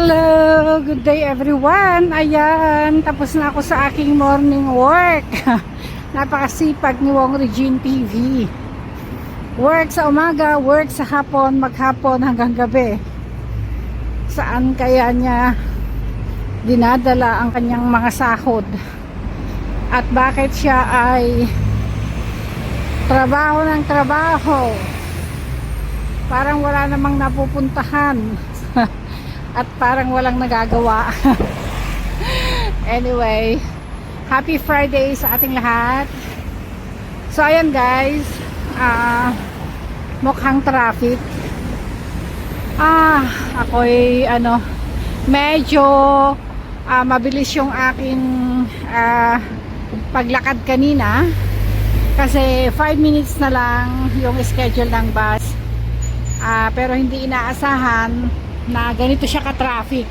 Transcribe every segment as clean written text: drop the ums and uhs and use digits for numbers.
Hello! Good day everyone! Ayan, tapos na ako sa aking morning work. Napakasipag ni Wong Regine TV. Work sa umaga, work sa hapon, maghapon hanggang gabi. Saan kaya niya dinadala ang kanyang mga sahod? At bakit siya ay trabaho ng trabaho? Parang wala namang napupuntahan. At parang walang nagagawa. Anyway, happy Friday sa ating lahat. So ayan guys, mukhang traffic. Ako'y medyo mabilis yung aking paglakad kanina. Kasi 5 minutes na lang yung schedule ng bus. Pero hindi inaasahan na ganito siya ka-traffic.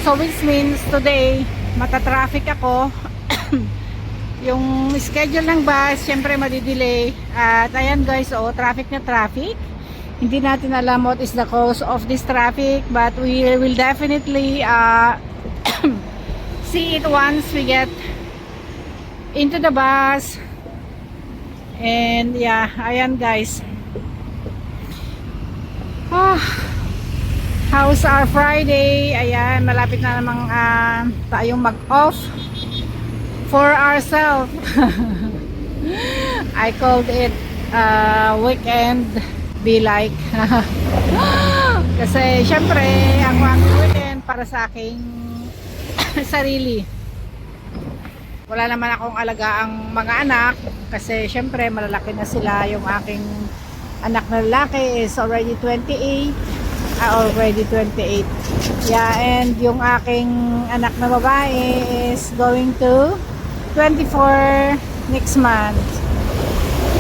So which means today mata-traffic ako. Yung schedule ng bus syempre madidelay. At ayan guys, traffic na traffic. Hindi natin alam what is the cause of this traffic, but we will definitely see it once we get into the bus. And yeah, ayan guys. How's our Friday? Ayan, malapit na namang tayong mag-off for ourselves. I called it weekend be like. Kasi syempre, ang weekend para sa aking sarili. Wala naman akong alagaang mga anak kasi syempre malalaki na sila. Yung aking anak na lalaki is already 28. Already 28. Yeah, and yung aking anak na babae is going to 24 next month.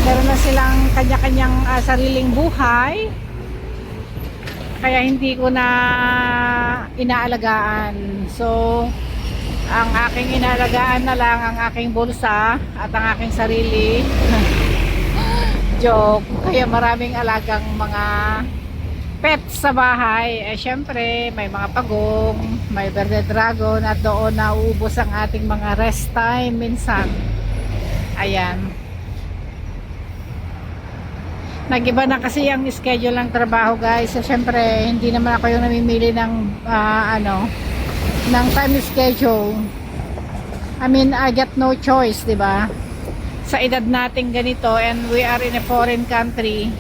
Meron na silang kanya-kanyang sariling buhay. Kaya hindi ko na inaalagaan. So, ang aking inaalagaan na lang ang aking bulsa at ang aking sarili. Joke. Kaya maraming alagang mga pets sa bahay. Syempre may mga pagong, may Verde Dragon, at doon nauubos ang ating mga rest time minsan. Ayan, nagiba na kasi ang schedule ng trabaho guys. So syempre hindi naman ako yung namimili ng ng time schedule. I mean, I get no choice, di ba? Sa edad natin ganito, and we are in a foreign country.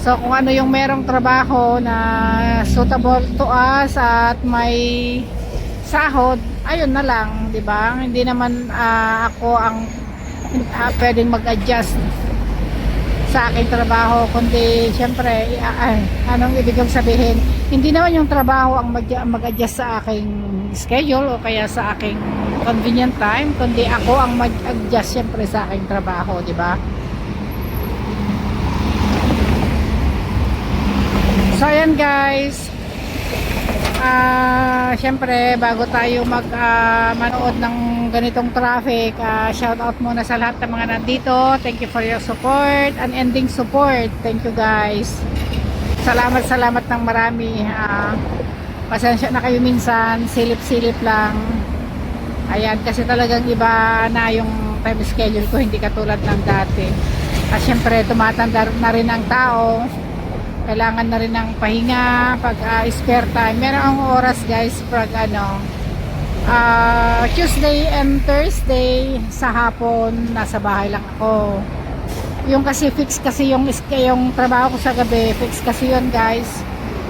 So kung ano yung merong trabaho na suitable to us at may sahod, ayun na lang, 'di ba? Hindi naman ako ang pwedeng mag-adjust sa aking trabaho, kundi syempre anong ibig kong sabihin? Hindi naman yung trabaho ang mag-adjust sa aking schedule o kaya sa aking convenient time, kundi ako ang mag-adjust syempre sa aking trabaho, 'di ba? So ayan guys, syempre bago tayo manood ng ganitong traffic, shout out muna sa lahat ng mga nandito. Thank you for your support, unending support. Thank you guys. Salamat ng marami. Pasensya na kayo minsan, silip-silip lang. Ayan, kasi talagang iba na yung time schedule ko, hindi katulad ng dati. At syempre tumatanda na rin ang tao. Kailangan na rin ng pahinga pag spare time. Meron akong oras guys pag Tuesday and Thursday sa hapon nasa bahay lang ako. Yung kasi fix kasi yung trabaho ko sa gabi, fix kasi yun guys,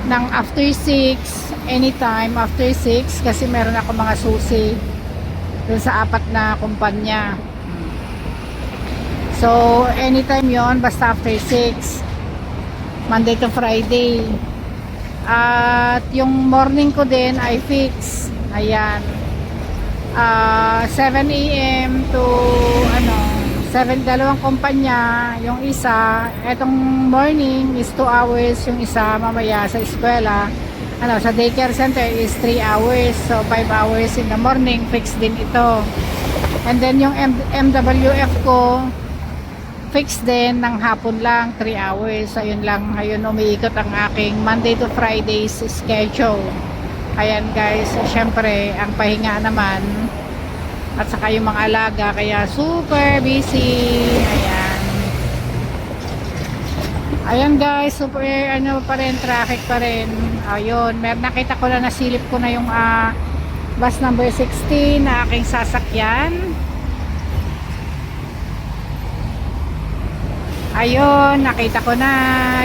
ng after 6, anytime after 6, kasi meron ako mga susi dun sa 4 na kumpanya. So anytime yon, basta after 6, Monday to Friday. At yung morning ko din ay fix. Ayan. 7 AM to 7, dalawang kumpanya. Yung isa, etong morning is 2 hours. Yung isa mamaya sa eskwela. Sa daycare center is 3 hours. So 5 hours in the morning, fix din ito. And then yung MWF ko, fix din ng hapon lang, 3 hours. Ayun lang, ayun umiikot ang aking Monday to Fridays schedule. Ayan guys, syempre ang pahinga naman at saka yung mga alaga kaya super busy. Ayan. Ayan guys, super ano pa rin, traffic pa rin. Ayun, nakita ko na, nasilip ko na yung bus number 16 na aking sasakyan. Ayun, nakita ko na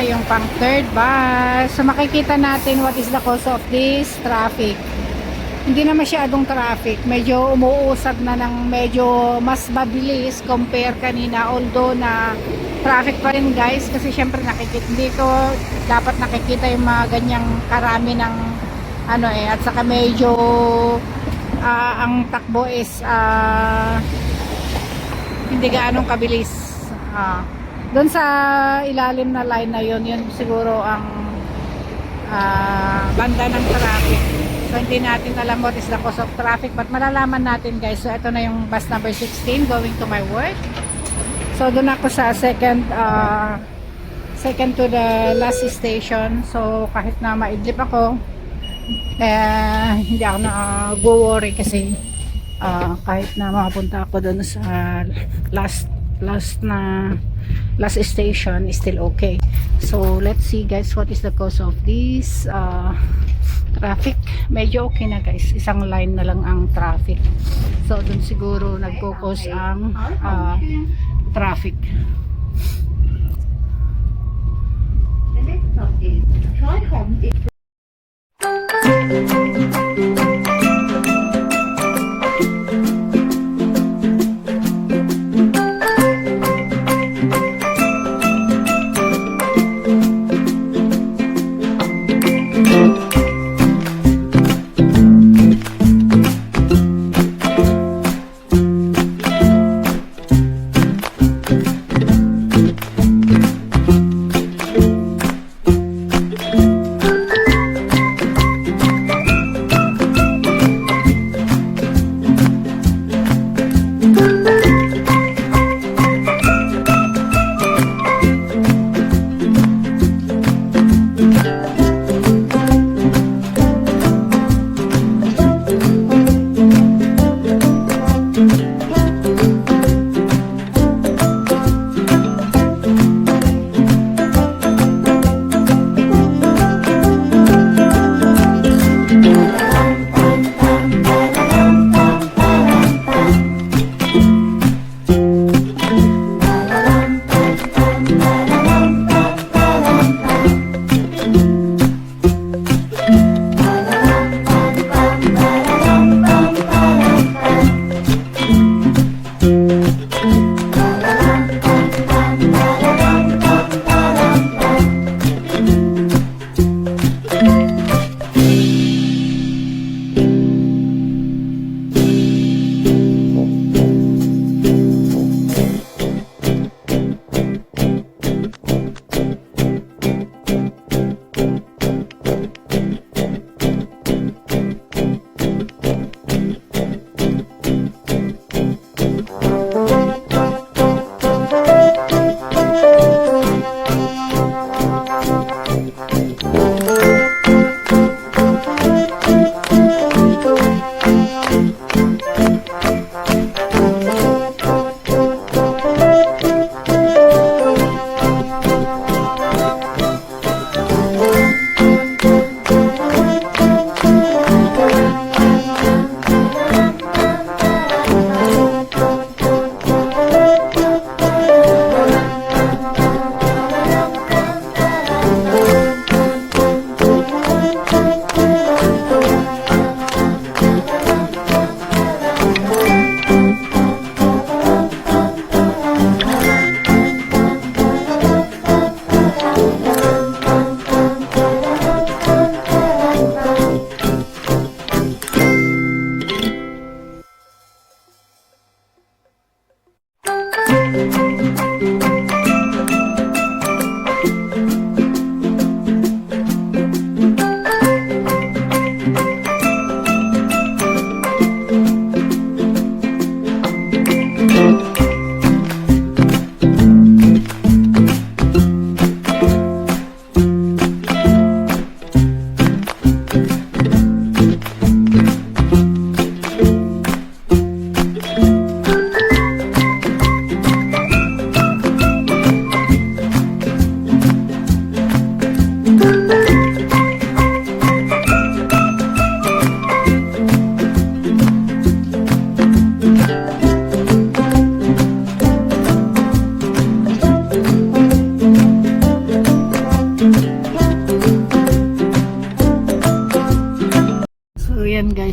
yung pang third bus. So makikita natin what is the cause of this traffic. Hindi na masyadong traffic, medyo umuusad na ng medyo mas mabilis compare kanina, although na traffic pa rin guys, kasi syempre nakikita dito, dapat nakikita yung mga ganyang karami ng ano at saka medyo ang takbo is hindi gaanong kabilis. Doon sa ilalim na line na yun siguro ang banda ng traffic. So hindi natin alam what is the cause of traffic, but malalaman natin guys. So ito na yung bus number 16 going to my work. So doon ako sa second to the last station. So kahit na maidlip ako, hindi ako na go-worry kasi kahit na makapunta ako doon sa last station is still okay. So let's see guys what is the cause of this traffic. Medyo okay na guys, isang line na lang ang traffic. So dun siguro nagko-cause ang traffic. The next stop is Triholm.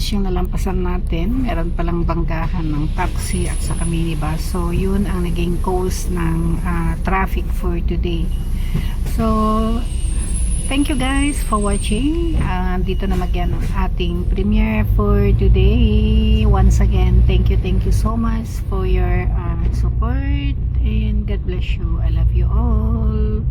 bus yung nalampasan natin. Meron palang banggahan ng taxi at saka minibus. So, yun ang naging cause ng traffic for today. So, thank you guys for watching. Dito na magyan ang ating premiere for today. Once again, thank you so much for your support and God bless you. I love you all.